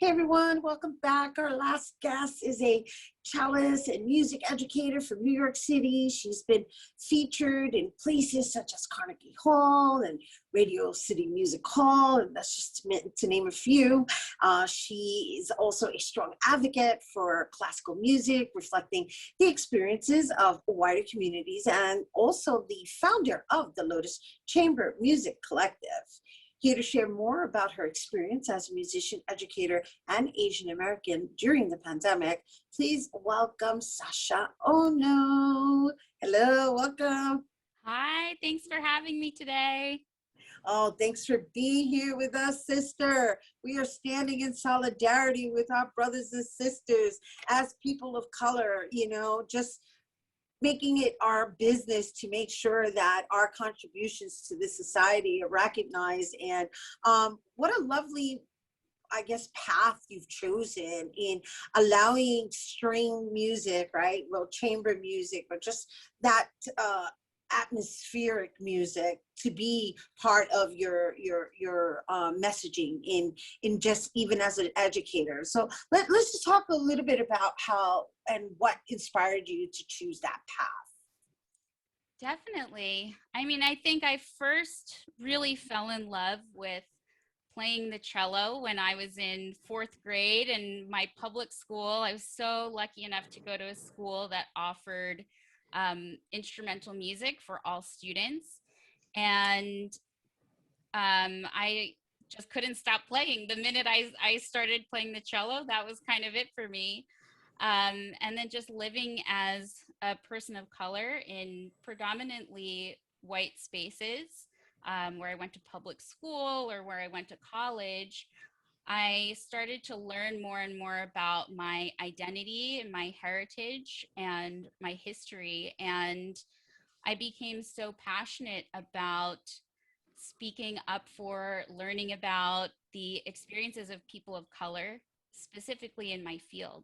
Hey everyone, welcome back. Our last guest is a cellist and music educator from New York City. She's been featured in places such as Carnegie Hall and Radio City Music Hall, and that's just to name a few. She is also a strong advocate for classical music, reflecting the experiences of wider communities, and also the founder of the Lotus Chamber Music Collective. Here to share more about her experience as a musician, educator, and Asian American during the pandemic, please welcome Sasha Ono. Hello, welcome. Hi, thanks for having me today. Oh, thanks for being here with us, sister. We are standing in solidarity with our brothers and sisters as people of color, just making it our business to make sure that our contributions to this society are recognized. And what a lovely, path you've chosen in allowing string music, right? Well, chamber music, but just that atmospheric music to be part of your messaging in just even as an educator. So let's just talk a little bit about how and what inspired you to choose that path. Definitely. I think I first really fell in love with playing the cello when I was in fourth grade in my public school. I was so lucky enough to go to a school that offered instrumental music for all students. And I just couldn't stop playing. The minute I started playing the cello, that was kind of it for me. And then just living as a person of color in predominantly white spaces, where I went to public school or where I went to college, I started to learn more and more about my identity and my heritage and my history. And I became so passionate about speaking up for learning about the experiences of people of color, specifically in my field.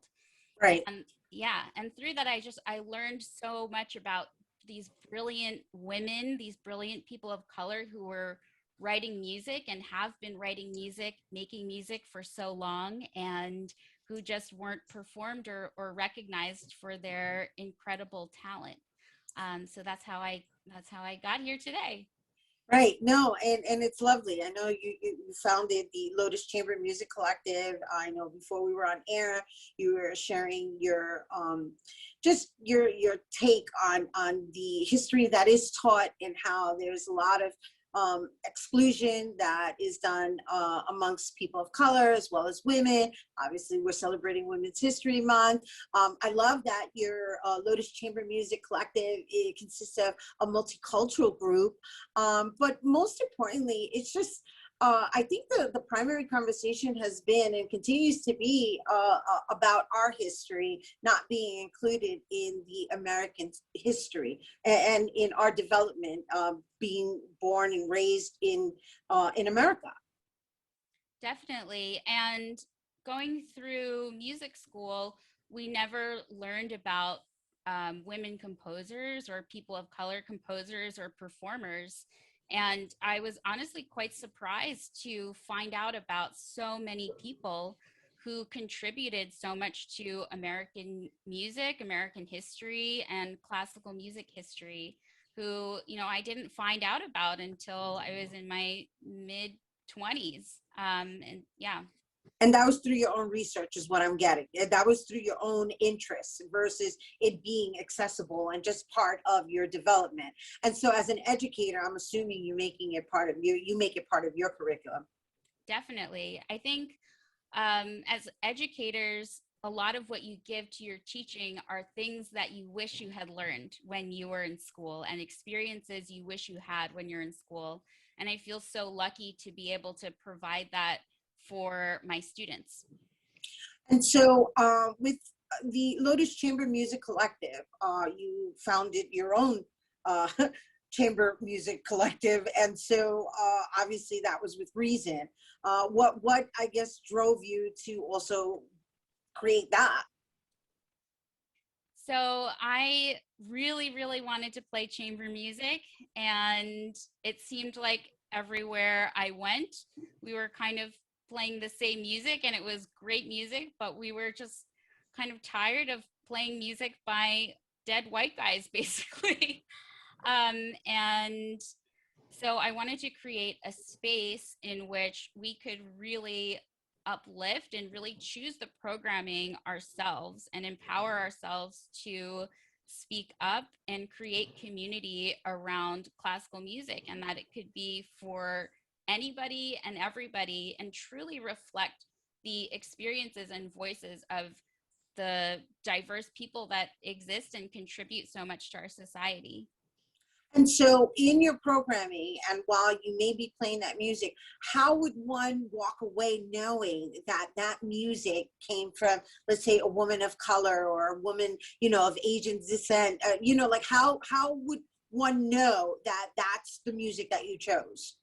Right. And yeah, and through that, I learned so much about these brilliant women, these brilliant people of color who were writing music and have been writing music, making music for so long, and who just weren't performed or recognized for their incredible talent. So that's how I got here today. Right. No, and it's lovely. I know you founded the Lotus Chamber Music Collective. I know before we were on air, you were sharing your just your take on the history that is taught and how there's a lot of exclusion that is done amongst people of color as well as women. Obviously, we're celebrating Women's History Month. I love that your Lotus Chamber Music Collective, it consists of a multicultural group. But most importantly, it's just, I think the primary conversation has been and continues to be about our history not being included in the American history and in our development, being born and raised in America. Definitely. And going through music school, we never learned about women composers or people of color composers or performers. And I was honestly quite surprised to find out about so many people who contributed so much to American music, American history, and classical music history, who, I didn't find out about until I was in my mid 20s. And yeah. And that was through your own research is what I'm getting. That was through your own interests versus it being accessible and just part of your development. And so as an educator, I'm assuming you're making it part of you make it part of your curriculum. Definitely. I think as educators, a lot of what you give to your teaching are things that you wish you had learned when you were in school and experiences you wish you had when you're in school. And I feel so lucky to be able to provide that for my students. And so with the Lotus Chamber Music Collective, you founded your own chamber music collective. And so obviously that was with reason. What I guess drove you to also create that? So I really, really wanted to play chamber music, and it seemed like everywhere I went, we were kind of playing the same music, and it was great music, but we were just kind of tired of playing music by dead white guys, basically. And so I wanted to create a space in which we could really uplift and really choose the programming ourselves and empower ourselves to speak up and create community around classical music, and that it could be for anybody and everybody and truly reflect the experiences and voices of the diverse people that exist and contribute so much to our society. And so in your programming, and while you may be playing that music, how would one walk away knowing that that music came from, let's say, a woman of color or a woman, you know, of Asian descent? You know, like how would one know that that's the music that you chose?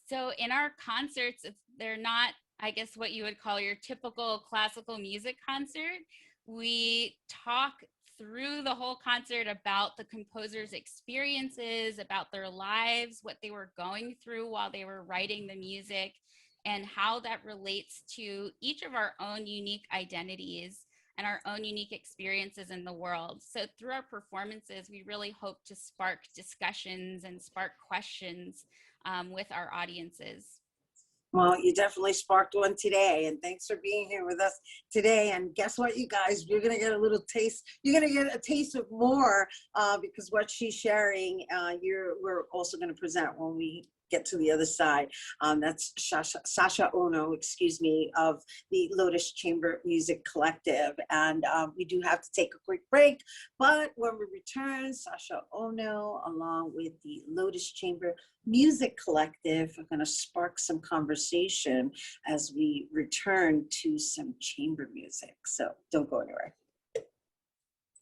So in our concerts, they're not, I guess, what you would call your typical classical music concert. We talk through the whole concert about the composer's experiences, about their lives, what they were going through while they were writing the music, and how that relates to each of our own unique identities and our own unique experiences in the world. So through our performances, we really hope to spark discussions and spark questions with our audiences. Well, you definitely sparked one today, and thanks for being here with us today. And guess what, you guys, you're gonna get a little taste. You're gonna get a taste of more because what she's sharing, we're also gonna present when we get to the other side. That's Sasha Ono, excuse me, of the Lotus Chamber Music Collective. And we do have to take a quick break, but when we return, Sasha Ono, along with the Lotus Chamber Music Collective, are going to spark some conversation as we return to some chamber music. So don't go anywhere.